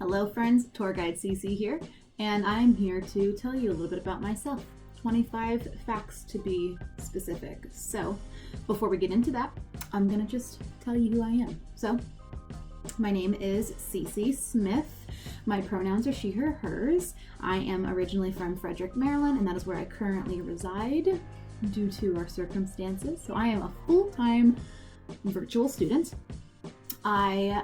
Hello friends, tour guide Cece here, and I'm here to tell you a little bit about myself. 25 facts to be specific. So before we get into that, I'm gonna just tell you who I am. So my name is Cece Smith. My pronouns are she, her, hers. I am originally from Frederick, Maryland, and that is where I currently reside due to our circumstances. So I am a full-time virtual student. I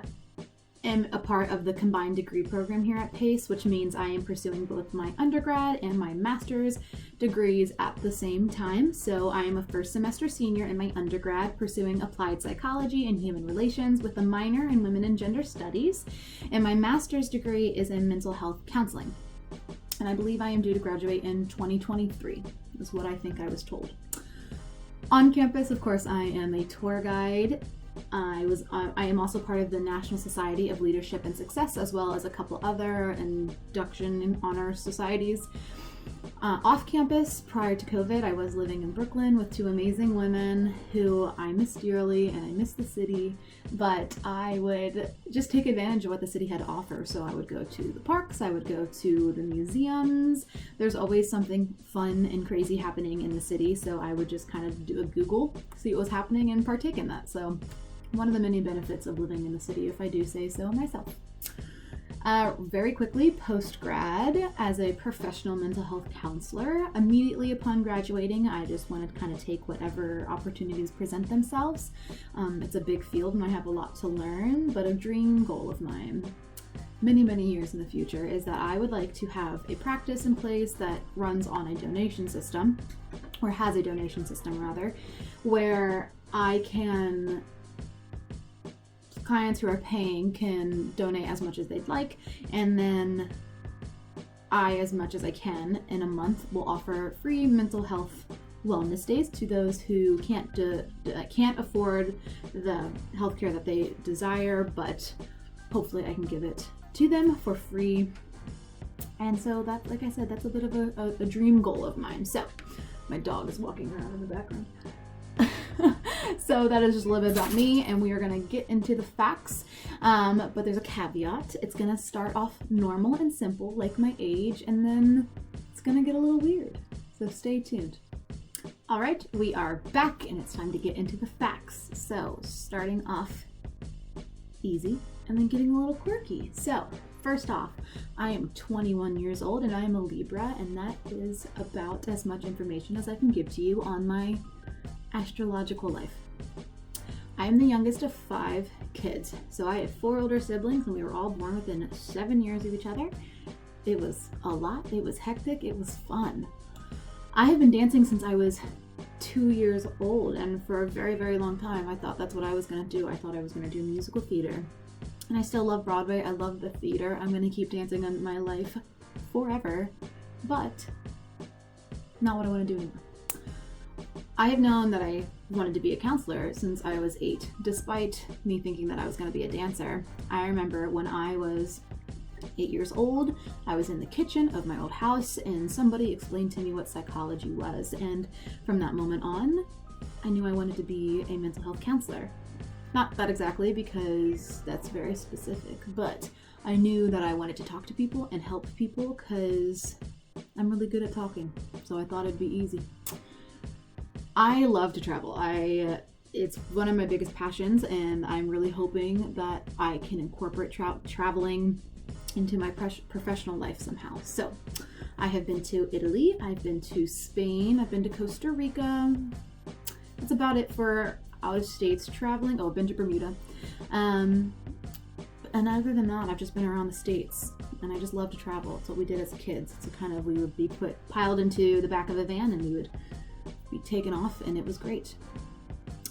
am a part of the combined degree program here at PACE, which means I am pursuing both my undergrad and my master's degrees at the same time. So I am a first semester senior in my undergrad pursuing applied psychology and human relations with a minor in women and gender studies. And my master's degree is in mental health counseling. And I believe I am due to graduate in 2023, is what I think I was told. On campus, of course, I am a tour guide. I am also part of the National Society of Leadership and Success, as well as a couple other induction and honor societies. Off campus, prior to COVID, I was living in Brooklyn with two amazing women who I miss dearly, and I miss the city, but I would just take advantage of what the city had to offer. So I would go to the parks, I would go to the museums. There's always something fun and crazy happening in the city, so I would just kind of do a Google, see what was happening, and partake in that. So one of the many benefits of living in the city, if I do say so myself. Very quickly, post-grad, as a professional mental health counselor, immediately upon graduating, I just wanted to kind of take whatever opportunities present themselves. It's a big field and I have a lot to learn, but a dream goal of mine, many years in the future, is that I would like to have a practice in place that runs on a donation system, or has a donation system rather, where clients who are paying can donate as much as they'd like, and then I, as much as I can in a month, will offer free mental health wellness days to those who can't afford the healthcare that they desire, but hopefully I can give it to them for free. And so that, like I said, that's a bit of a dream goal of mine. So my dog is walking around in the background. So that is just a little bit about me, and we are going to get into the facts, but there's a caveat. It's going to start off normal and simple, like my age, and then it's going to get a little weird, so stay tuned. All right, we are back, and it's time to get into the facts. So starting off easy and then getting a little quirky. So first off, I am 21 years old and I am a Libra, and that is about as much information as I can give to you on my astrological life. I am the youngest of 5 kids. So I have 4 older siblings, and we were all born within 7 years of each other. It was a lot, it was hectic, it was fun. I have been dancing since I was 2 years old, and for a very long time I thought that's what I was going to do. I thought I was going to do musical theater. And I still love Broadway, I love the theater. I'm going to keep dancing in my life forever, but not what I want to do anymore. I have known that I wanted to be a counselor since I was 8, despite me thinking that I was going to be a dancer. I remember when I was 8 years old, I was in the kitchen of my old house and somebody explained to me what psychology was, and from that moment on, I knew I wanted to be a mental health counselor. Not that exactly, because that's very specific, but I knew that I wanted to talk to people and help people because I'm really good at talking, so I thought it'd be easy. I love to travel. It's one of my biggest passions, and I'm really hoping that I can incorporate traveling into my professional life somehow. So I have been to Italy, I've been to Spain, I've been to Costa Rica. That's about it for out of states traveling. Oh, I've been to Bermuda. And other than that, I've just been around the States, and I just love to travel. It's what we did as kids. So we would be piled into the back of a van, and we would be taken off, and it was great.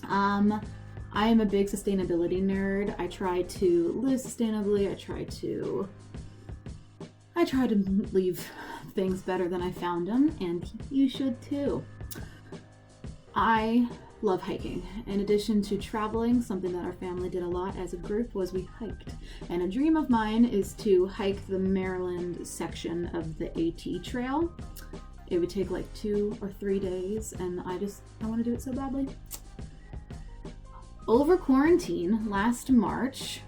I am a big sustainability nerd. I try to live sustainably. I try to leave things better than I found them, and you should too. I love hiking. In addition to traveling, something that our family did a lot as a group was we hiked. And a dream of mine is to hike the Maryland section of the AT Trail. It would take like 2 or 3 days, and I want to do it so badly. Over quarantine last March,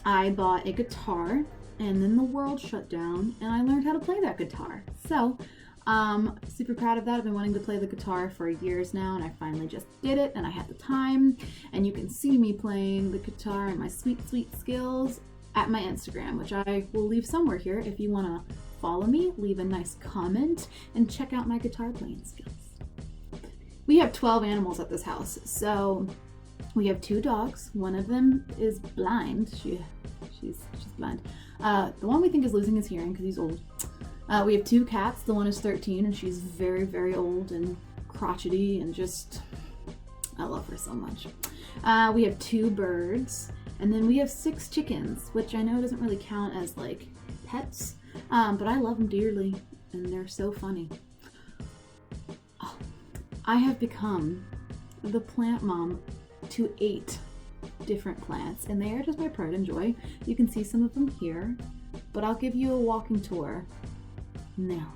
I bought a guitar, and then the world shut down, and I learned how to play that guitar. So, super proud of that. I've been wanting to play the guitar for years now, and I finally just did it, and I had the time. And you can see me playing the guitar and my sweet, sweet skills at my Instagram, which I will leave somewhere here if you want to follow me, leave a nice comment, and check out my guitar playing skills. We have 12 animals at this house, so we have 2 dogs. One of them is blind. She's blind. The one we think is losing his hearing because he's old. We have 2 cats. The one is 13 and she's very, very old and crotchety and just, I love her so much. We have 2 birds, and then we have 6 chickens, which I know doesn't really count as like pets, but I love them dearly and they're so funny. Oh, I have become the plant mom to 8 different plants, and they are just my pride and joy. You can see some of them here, but I'll give you a walking tour now.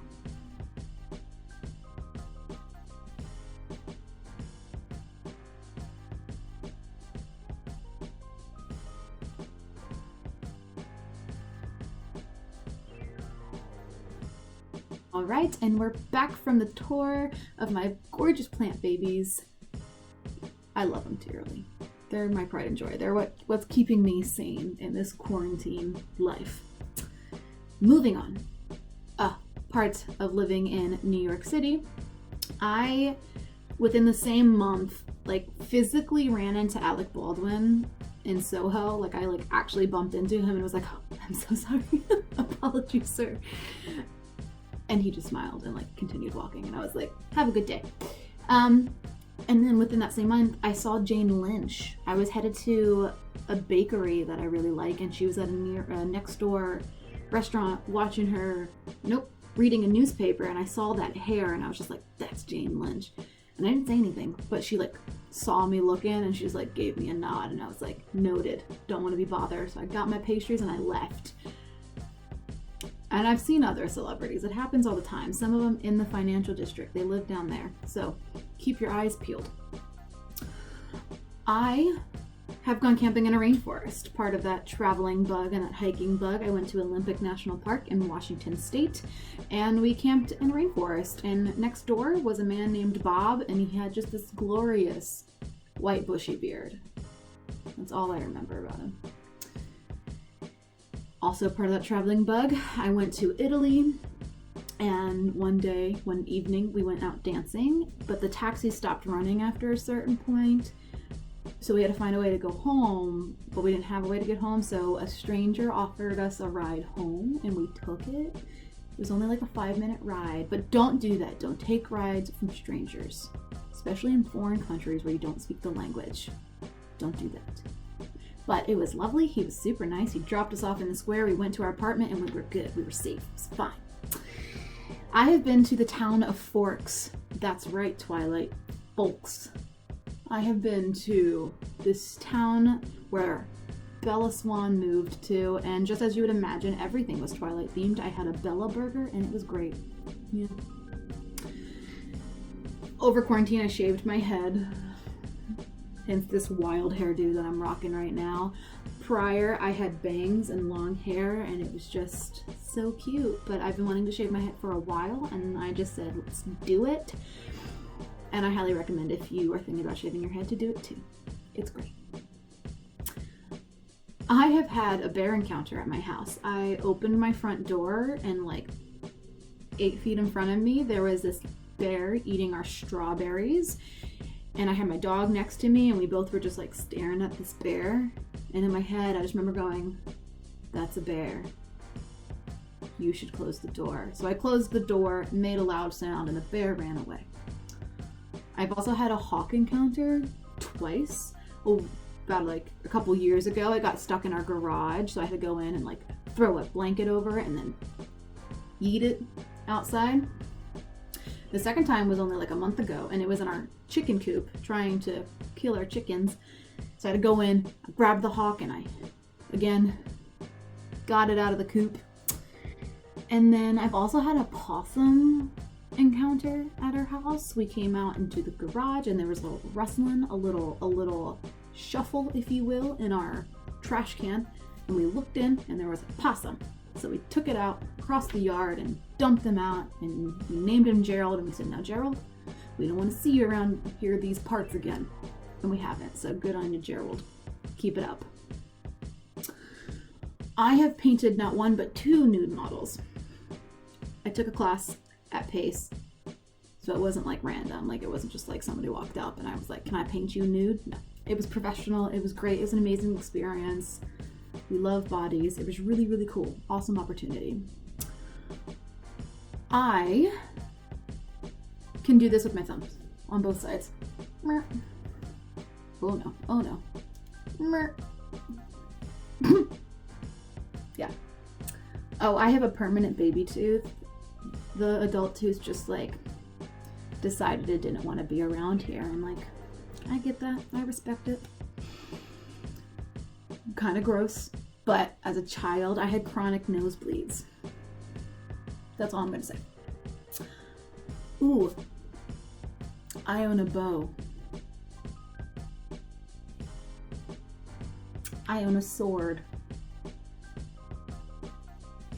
All right, and we're back from the tour of my gorgeous plant babies. I love them dearly. They're my pride and joy. They're what's keeping me sane in this quarantine life. Moving on. Part of living in New York City, I, within the same month, like physically ran into Alec Baldwin in Soho. Like I actually bumped into him and was like, oh, I'm so sorry. Apologies, sir. And he just smiled and like continued walking, and I was like, have a good day. And then within that same month, I saw Jane Lynch. I was headed to a bakery that I really like, and she was at a next door restaurant watching her, reading a newspaper, and I saw that hair, and I was just like, that's Jane Lynch. And I didn't say anything, but she like saw me looking, and she's like gave me a nod, and I was like, noted, don't want to be bothered. So I got my pastries and I left. And I've seen other celebrities. It happens all the time. Some of them in the financial district. They live down there. So keep your eyes peeled. I have gone camping in a rainforest. Part of that traveling bug and that hiking bug, I went to Olympic National Park in Washington State, and we camped in a rainforest. And next door was a man named Bob, and he had just this glorious white bushy beard. That's all I remember about him. Also part of that traveling bug, I went to Italy, and one evening, we went out dancing, but the taxi stopped running after a certain point, so we had to find a way to go home, but we didn't have a way to get home, so a stranger offered us a ride home, and we took it. It was only like a 5-minute ride, but don't do that. Don't take rides from strangers, especially in foreign countries where you don't speak the language. Don't do that. But it was lovely. He was super nice. He dropped us off in the square. We went to our apartment and we were good. We were safe. It was fine. I have been to the town of Forks. That's right, Twilight. Folks. I have been to this town where Bella Swan moved to, and just as you would imagine, everything was Twilight themed. I had a Bella burger and it was great. Yeah. Over quarantine, I shaved my head. Hence this wild hairdo that I'm rocking right now. Prior, I had bangs and long hair, and it was just so cute. But I've been wanting to shave my head for a while, and I just said, let's do it. And I highly recommend, if you are thinking about shaving your head, to do it too. It's great. I have had a bear encounter at my house. I opened my front door, and like 8 feet in front of me, there was this bear eating our strawberries. And I had my dog next to me, and we both were just like staring at this bear. And in my head, I just remember going, that's a bear. You should close the door. So I closed the door, made a loud sound, and the bear ran away. I've also had a hawk encounter twice. About like a couple years ago, it got stuck in our garage, so I had to go in and like throw a blanket over it and then eat it outside. The second time was only like a month ago, and it was in our chicken coop trying to kill our chickens. So I had to go in, grab the hawk, and I, again, got it out of the coop. And then I've also had a possum encounter at our house. We came out into the garage, and there was a little rustling, a little shuffle, if you will, in our trash can. and we looked in and there was a possum. So we took it out across the yard and dumped him out, and we named him Gerald, and we said, now Gerald, we don't want to see you around here these parts again. And we haven't, so good on you, Gerald. Keep it up. I have painted not one but 2 nude models. I took a class at Pace, so it wasn't like random. Like, it wasn't just like somebody walked up and I was like, can I paint you nude? No. It was professional. It was great. It was an amazing experience. We love bodies. It was really, really cool. Awesome opportunity. I can do this with my thumbs on both sides. Oh no. Oh no. Yeah. Oh, I have a permanent baby tooth. The adult tooth just like decided it didn't want to be around here. I'm like, I get that. I respect it. Kind of gross, but as a child, I had chronic nosebleeds. That's all I'm gonna say. Ooh, I own a bow. I own a sword.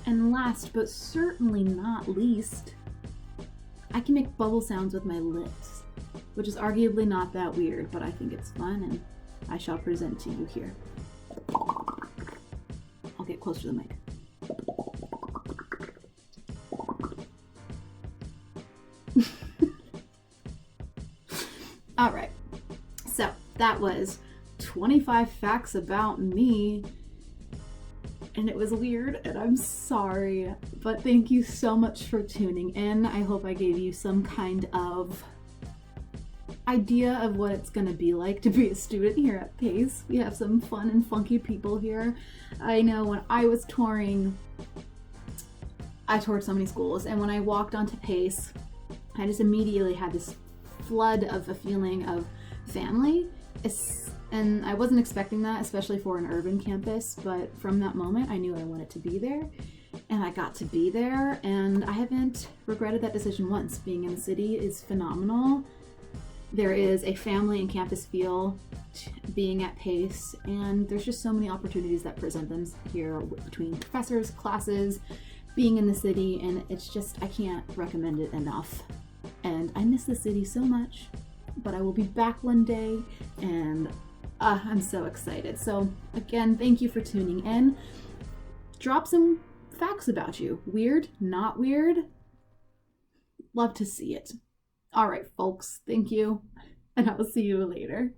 And last but certainly not least, I can make bubble sounds with my lips, which is arguably not that weird, but I think it's fun, and I shall present to you here. I'll get closer to the mic. All right, so that was 25 facts about me, and it was weird, and I'm sorry, but thank you so much for tuning in. I hope I gave you some kind of idea of what it's gonna be like to be a student here at Pace. We have some fun and funky people here. I know when I was touring, I toured so many schools, and when I walked onto Pace, I just immediately had this flood of a feeling of family. And I wasn't expecting that, especially for an urban campus, but from that moment I knew I wanted to be there, and I got to be there, and I haven't regretted that decision once. Being in the city is phenomenal. There is a family and campus feel being at Pace, and there's just so many opportunities that present them here between professors, classes, being in the city, and it's just, I can't recommend it enough. And I miss the city so much, but I will be back one day, and I'm so excited. So again, thank you for tuning in. Drop some facts about you. Weird, not weird? Love to see it. All right, folks, thank you, and I will see you later.